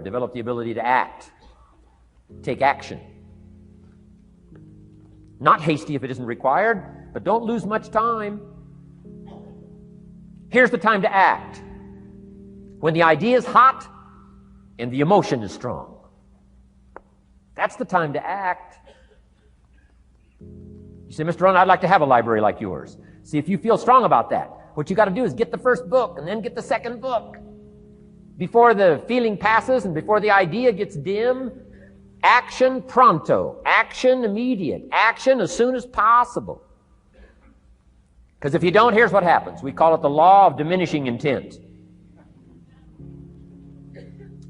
Develop the ability to act, take action. Not hasty if it isn't required, but don't lose much time. Here's the time to act. When the idea is hot and the emotion is strong. That's the time to act. You say, Mr. Rohn, I'd like to have a library like yours. See, if you feel strong about that, what you got to do is get the first book and then get the second book. Before the feeling passes and before the idea gets dim, action pronto, action immediate, action as soon as possible. Because if you don't, here's what happens. We call it the law of diminishing intent.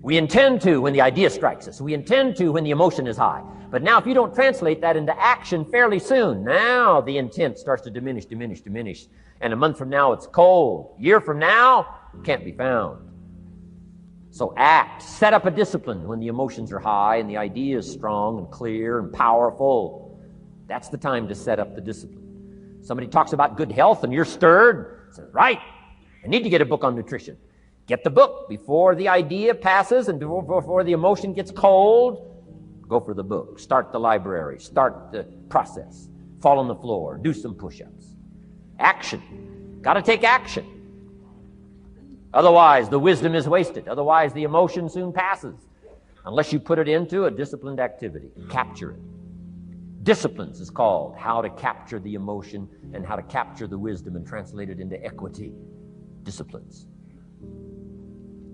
We intend to when the idea strikes us. We intend to when the emotion is high. But now if you don't translate that into action fairly soon, now the intent starts to diminish. And a month from now it's cold. A year from now, it can't be found. So act. Set up a discipline when the emotions are high and the idea is strong and clear and powerful. That's the time to set up the discipline. Somebody talks about good health and you're stirred. Say, right, I need to get a book on nutrition. Get the book before the idea passes and before the emotion gets cold. Go for the book. Start the library. Start the process. Fall on the floor. Do some push-ups. Action. Got to take action. Otherwise, the wisdom is wasted. Otherwise, the emotion soon passes. Unless you put it into a disciplined activity. Capture it. Disciplines is called how to capture the emotion and how to capture the wisdom and translate it into equity. Disciplines.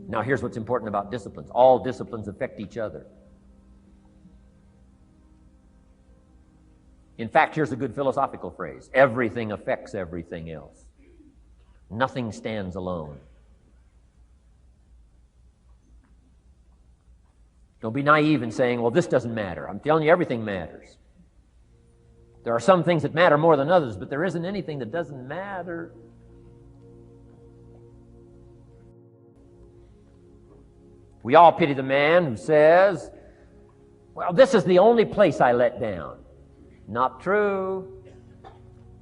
Now, here's what's important about disciplines. All disciplines affect each other. In fact, here's a good philosophical phrase. Everything affects everything else. Nothing stands alone. Don't be naive in saying, well, this doesn't matter. I'm telling you, everything matters. There are some things that matter more than others, but there isn't anything that doesn't matter. We all pity the man who says, well, this is the only place I let down. Not true.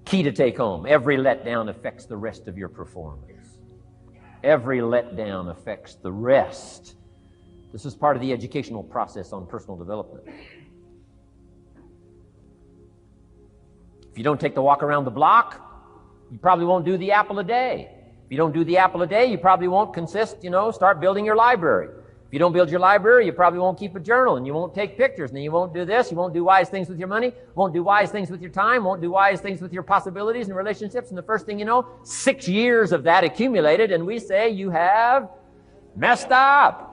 Key to take home. Every letdown affects the rest of your performance. Every letdown affects the rest. This is part of the educational process on personal development. If you don't take the walk around the block, you probably won't do the apple a day. If you don't do the apple a day, you probably won't start building your library. If you don't build your library, you probably won't keep a journal, and you won't take pictures, and you won't do this, you won't do wise things with your money, won't do wise things with your time, won't do wise things with your possibilities and relationships, and the first thing you know, 6 years of that accumulated, and we say you have messed up.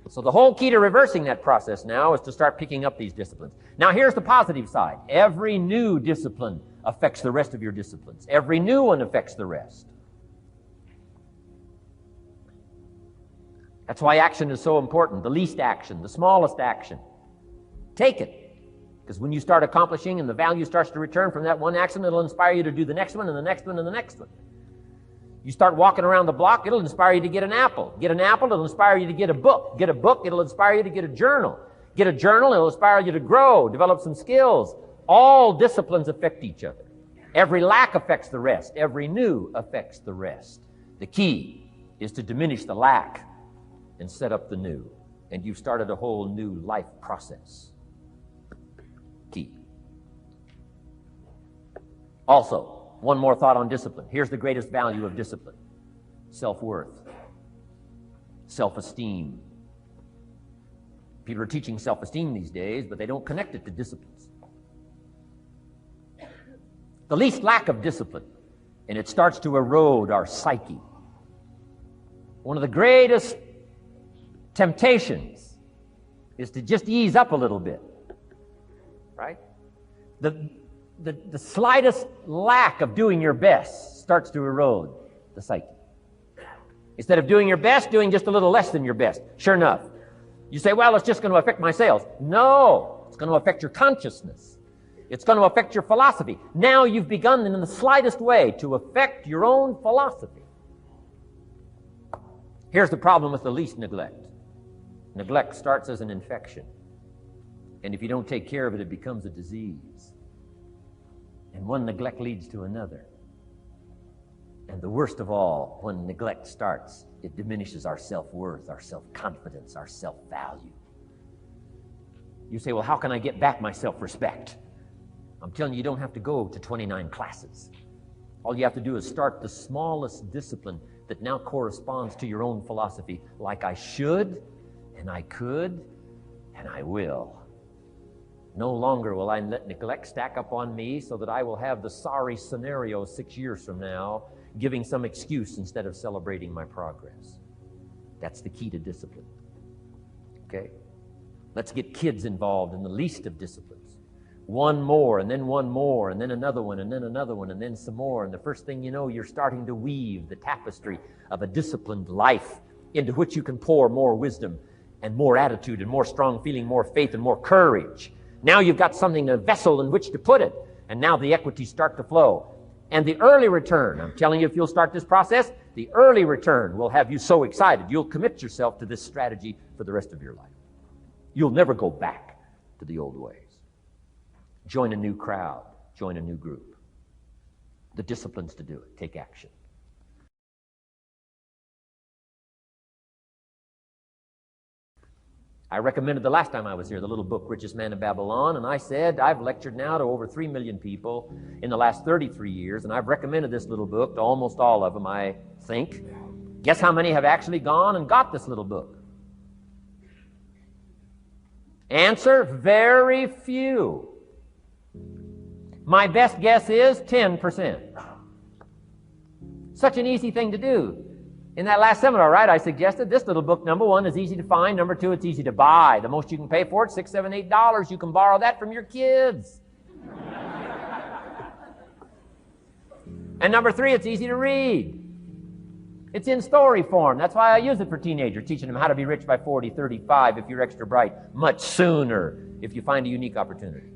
So the whole key to reversing that process now is to start picking up these disciplines. Now here's the positive side. Every new discipline affects the rest of your disciplines. Every new one affects the rest. That's why action is so important. The least action, the smallest action. Take it. Because when you start accomplishing and the value starts to return from that one action, it'll inspire you to do the next one and the next one and the next one. You start walking around the block, it'll inspire you to get an apple. Get an apple, it'll inspire you to get a book. Get a book, it'll inspire you to get a journal. Get a journal, it'll inspire you to grow, develop some skills. All disciplines affect each other. Every lack affects the rest. Every new affects the rest. The key is to diminish the lack and set up the new. And you've started a whole new life process. Key. Also, one more thought on discipline. Here's the greatest value of discipline. Self-worth. Self-esteem. People are teaching self-esteem these days, but they don't connect it to disciplines. The least lack of discipline, and it starts to erode our psyche. One of the greatest temptations is to just ease up a little bit, right? The slightest lack of doing your best starts to erode the psyche. Instead of doing your best, doing just a little less than your best. Sure enough. You say, well, it's just going to affect my sales. No, it's going to affect your consciousness. It's going to affect your philosophy. Now you've begun in the slightest way to affect your own philosophy. Here's the problem with the least neglect. Neglect starts as an infection. And if you don't take care of it, it becomes a disease. And one neglect leads to another. And the worst of all, when neglect starts, it diminishes our self-worth, our self-confidence, our self-value. You say, well, how can I get back my self-respect? I'm telling you, you don't have to go to 29 classes. All you have to do is start the smallest discipline that now corresponds to your own philosophy, like I should, and I could, and I will. No longer will I let neglect stack up on me so that I will have the sorry scenario 6 years from now, giving some excuse instead of celebrating my progress. That's the key to discipline. Okay? Let's get kids involved in the least of disciplines. One more, and then one more, and then another one, and then another one, and then some more. And the first thing you know, you're starting to weave the tapestry of a disciplined life into which you can pour more wisdom and more attitude and more strong feeling, more faith and more courage. Now you've got something, a vessel in which to put it. And now the equities start to flow. And the early return, I'm telling you, if you'll start this process, the early return will have you so excited. You'll commit yourself to this strategy for the rest of your life. You'll never go back to the old ways. Join a new crowd. Join a new group. The disciplines to do it. Take action. I recommended the last time I was here the little book, Richest Man in Babylon, and I said I've lectured now to over 3 million people in the last 33 years, and I've recommended this little book to almost all of them, I think. Guess how many have actually gone and got this little book? Answer, very few. My best guess is 10%. Such an easy thing to do. In that last seminar, right, I suggested this little book, number one, is easy to find. Number two, it's easy to buy. The most you can pay for it, $6, $7, $8. You can borrow that from your kids. And number three, it's easy to read. It's in story form. That's why I use it for teenagers, teaching them how to be rich by 40, 35 if you're extra bright, much sooner if you find a unique opportunity.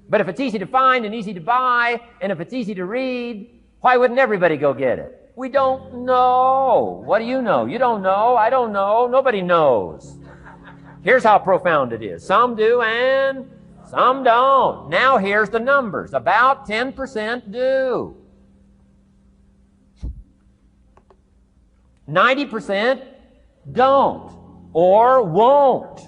But if it's easy to find and easy to buy, and if it's easy to read, why wouldn't everybody go get it? We don't know. What do you know? You don't know. I don't know. Nobody knows. Here's how profound it is. Some do and some don't. Now here's the numbers. About 10% do. 90% don't or won't.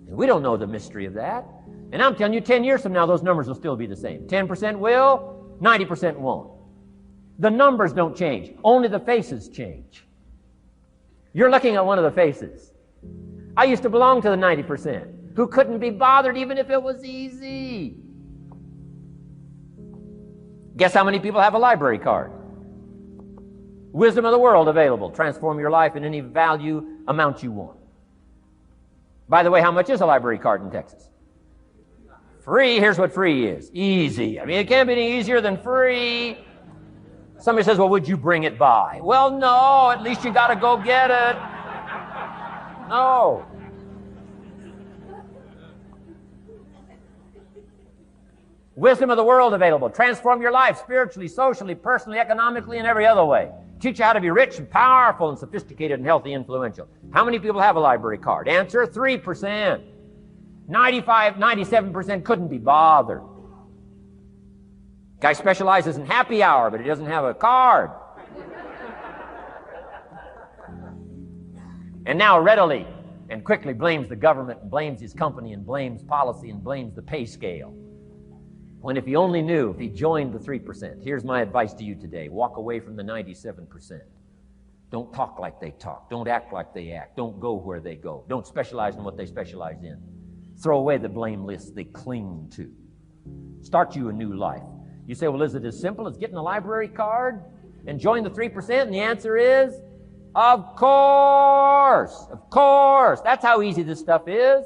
And we don't know the mystery of that. And I'm telling you, 10 years from now, those numbers will still be the same. 10% will, 90% won't. The numbers don't change. Only the faces change. You're looking at one of the faces. I used to belong to the 90% who couldn't be bothered even if it was easy. Guess how many people have a library card? Wisdom of the world available. Transform your life in any value amount you want. By the way, how much is a library card in Texas? Free. Here's what free is. Easy. I mean, it can't be any easier than free. Somebody says, well, would you bring it by? Well, no. At least you got to go get it. No. Wisdom of the world available. Transform your life spiritually, socially, personally, economically, and every other way. Teach you how to be rich and powerful and sophisticated and healthy, influential. How many people have a library card? Answer, 3%. 95, 97% couldn't be bothered. Guy specializes in happy hour, but he doesn't have a card. And now readily and quickly blames the government and blames his company and blames policy and blames the pay scale. When if he only knew, if he joined the 3%, here's my advice to you today. Walk away from the 97%. Don't talk like they talk. Don't act like they act. Don't go where they go. Don't specialize in what they specialize in. Throw away the blame list they cling to. Start you a new life. You say, well, is it as simple as getting a library card and join the 3%? And the answer is, of course. Of course. That's how easy this stuff is.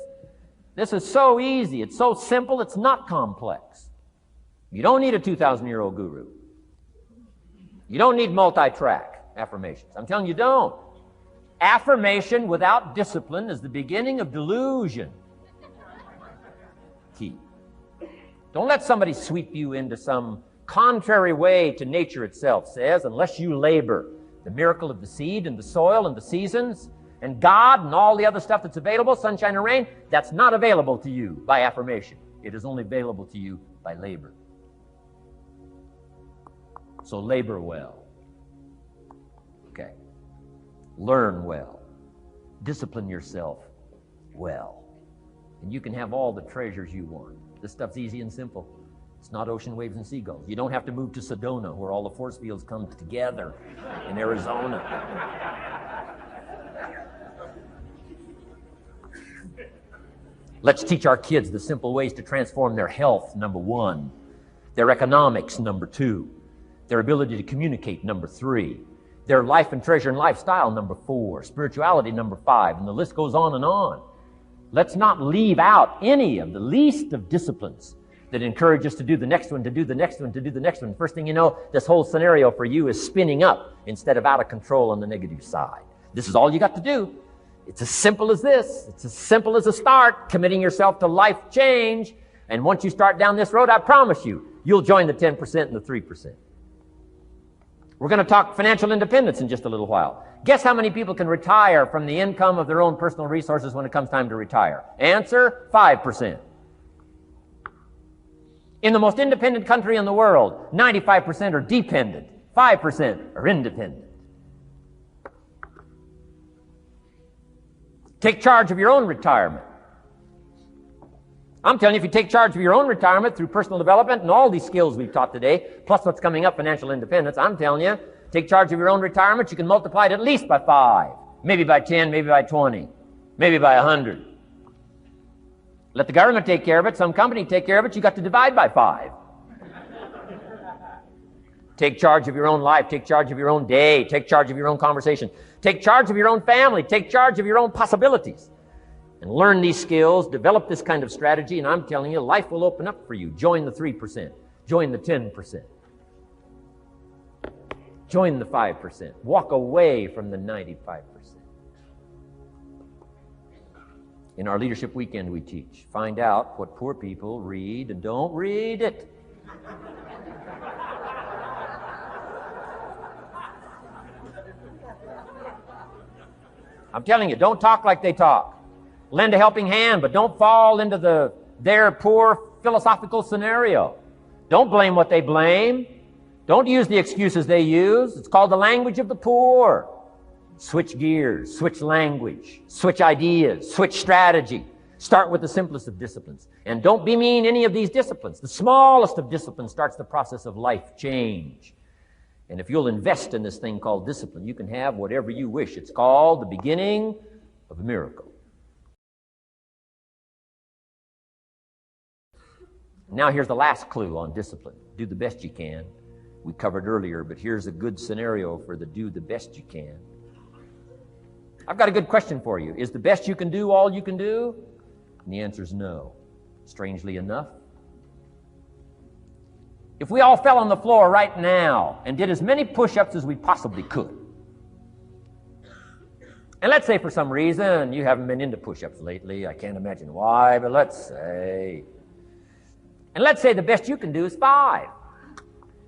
This is so easy. It's so simple. It's not complex. You don't need a 2,000-year-old guru. You don't need multi-track affirmations. I'm telling you, don't. Affirmation without discipline is the beginning of delusion. Key. Don't let somebody sweep you into some contrary way to nature itself says, unless you labor. The miracle of the seed and the soil and the seasons and God and all the other stuff that's available, sunshine and rain, that's not available to you by affirmation. It is only available to you by labor. So labor well. Okay. Learn well. Discipline yourself well. And you can have all the treasures you want. This stuff's easy and simple. It's not ocean waves and seagulls. You don't have to move to Sedona, where all the force fields come together in Arizona. Let's teach our kids the simple ways to transform their health, number 1. Their economics, number 2. Their ability to communicate, number 3. Their life and treasure and lifestyle, number 4. Spirituality, number 5. And the list goes on and on. Let's not leave out any of the least of disciplines that encourage us to do the next one, to do the next one, to do the next one. First thing you know, this whole scenario for you is spinning up instead of out of control on the negative side. This is all you got to do. It's as simple as this. It's as simple as a start, committing yourself to life change. And once you start down this road, I promise you, you'll join the 10% and the 3%. We're going to talk financial independence in just a little while. Guess how many people can retire from the income of their own personal resources when it comes time to retire? Answer, 5%. In the most independent country in the world, 95% are dependent, 5% are independent. Take charge of your own retirement. I'm telling you, if you take charge of your own retirement through personal development and all these skills we've taught today, plus what's coming up, financial independence, I'm telling you, take charge of your own retirement, you can multiply it at least by 5, maybe by 10, maybe by 20, maybe by 100. Let the government take care of it, some company take care of it, you got to divide by 5. Take charge of your own life, take charge of your own day, take charge of your own conversation, take charge of your own family, take charge of your own possibilities. And learn these skills, develop this kind of strategy, and I'm telling you, life will open up for you. Join the 3%. Join the 10%. Join the 5%. Walk away from the 95%. In our Leadership Weekend we teach, find out what poor people read and don't read it. I'm telling you, don't talk like they talk. Lend a helping hand, but don't fall into their poor philosophical scenario. Don't blame what they blame. Don't use the excuses they use. It's called the language of the poor. Switch gears, switch language, switch ideas, switch strategy. Start with the simplest of disciplines. And don't bemean any of these disciplines. The smallest of disciplines starts the process of life change. And if you'll invest in this thing called discipline, you can have whatever you wish. It's called the beginning of a miracle. Now here's the last clue on discipline. Do the best you can. We covered earlier, but here's a good scenario for the do the best you can. I've got a good question for you. Is the best you can do all you can do? And the answer is no. Strangely enough. If we all fell on the floor right now and did as many push-ups as we possibly could, and let's say for some reason you haven't been into push-ups lately, I can't imagine why, but let's say the best you can do is 5.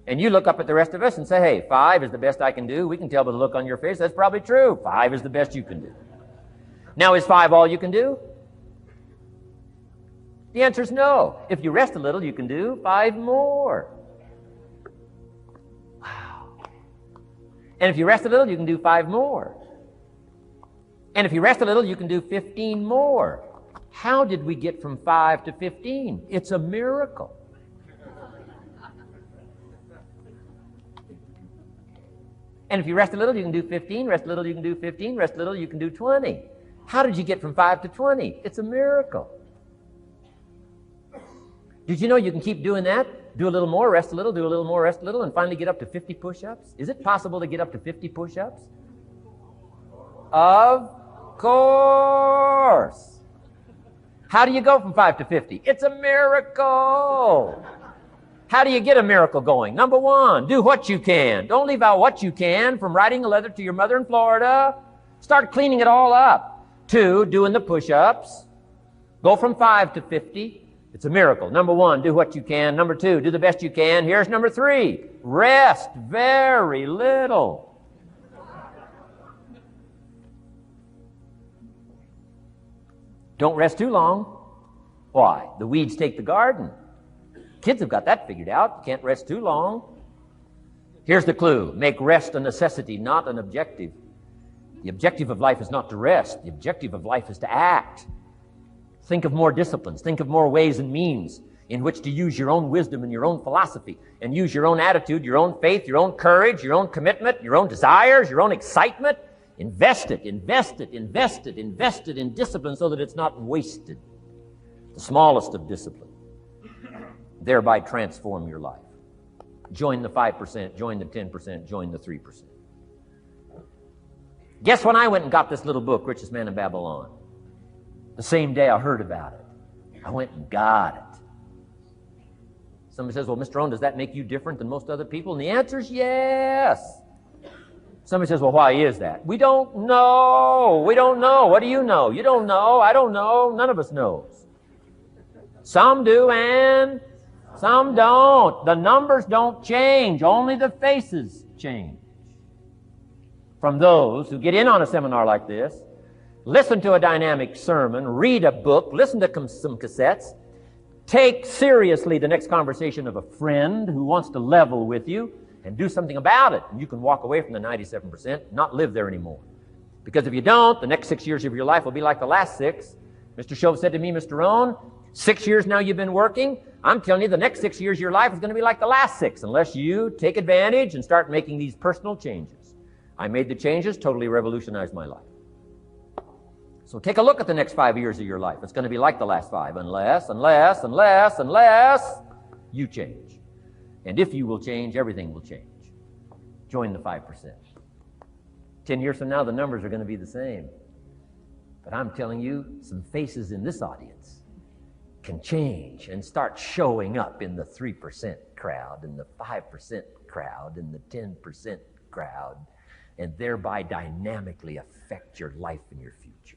And you look up at the rest of us and say, hey, 5 is the best I can do. We can tell by the look on your face that's probably true. 5 is the best you can do. Now, is 5 all you can do? The answer is no. If you rest a little, you can do 5 more. Wow. And if you rest a little, you can do 5 more. And if you rest a little, you can do 15 more. How did we get from 5 to 15? It's a miracle. And if you rest a little, you can do 15. Rest a little, you can do 15. Rest a little, you can do 20. How did you get from 5 to 20? It's a miracle. Did you know you can keep doing that? Do a little more, rest a little, do a little more, rest a little, and finally get up to 50 push-ups? Is it possible to get up to 50 push-ups? Of course. How do you go from 5 to 50? It's a miracle. How do you get a miracle going? Number 1, do what you can. Don't leave out what you can, from writing a letter to your mother in Florida. Start cleaning it all up. 2, doing the push-ups. Go from 5 to 50. It's a miracle. Number 1, do what you can. Number 2, do the best you can. Here's number 3, rest very little. Don't rest too long. Why? The weeds take the garden. Kids have got that figured out. Can't rest too long. Here's the clue. Make rest a necessity, not an objective. The objective of life is not to rest. The objective of life is to act. Think of more disciplines. Think of more ways and means in which to use your own wisdom and your own philosophy and use your own attitude, your own faith, your own courage, your own commitment, your own desires, your own excitement. Invest it, invest it, invest it, invest it in discipline so that it's not wasted. The smallest of discipline. Thereby transform your life. Join the 5%, join the 10%, join the 3%. Guess when I went and got this little book, Richest Man in Babylon? The same day I heard about it. I went and got it. Somebody says, well, Mr. Rohn, does that make you different than most other people? And the answer is yes. Somebody says, well, why is that? We don't know. We don't know. What do you know? You don't know. I don't know. None of us knows. Some do and some don't. The numbers don't change. Only the faces change. From those who get in on a seminar like this, listen to a dynamic sermon, read a book, listen to some cassettes, take seriously the next conversation of a friend who wants to level with you, and do something about it. And you can walk away from the 97%, not live there anymore. Because if you don't, the next 6 years of your life will be like the last 6. Mr. Shove said to me, Mr. Rohn, 6 years now you've been working. I'm telling you, the next 6 years of your life is going to be like the last 6, unless you take advantage and start making these personal changes. I made the changes, totally revolutionized my life. So take a look at the next 5 years of your life. It's going to be like the last 5, unless you change. And if you will change, everything will change. Join the 5%. 10 years from now, the numbers are going to be the same. But I'm telling you, some faces in this audience can change and start showing up in the 3% crowd, in the 5% crowd, in the 10% crowd, and thereby dynamically affect your life and your future.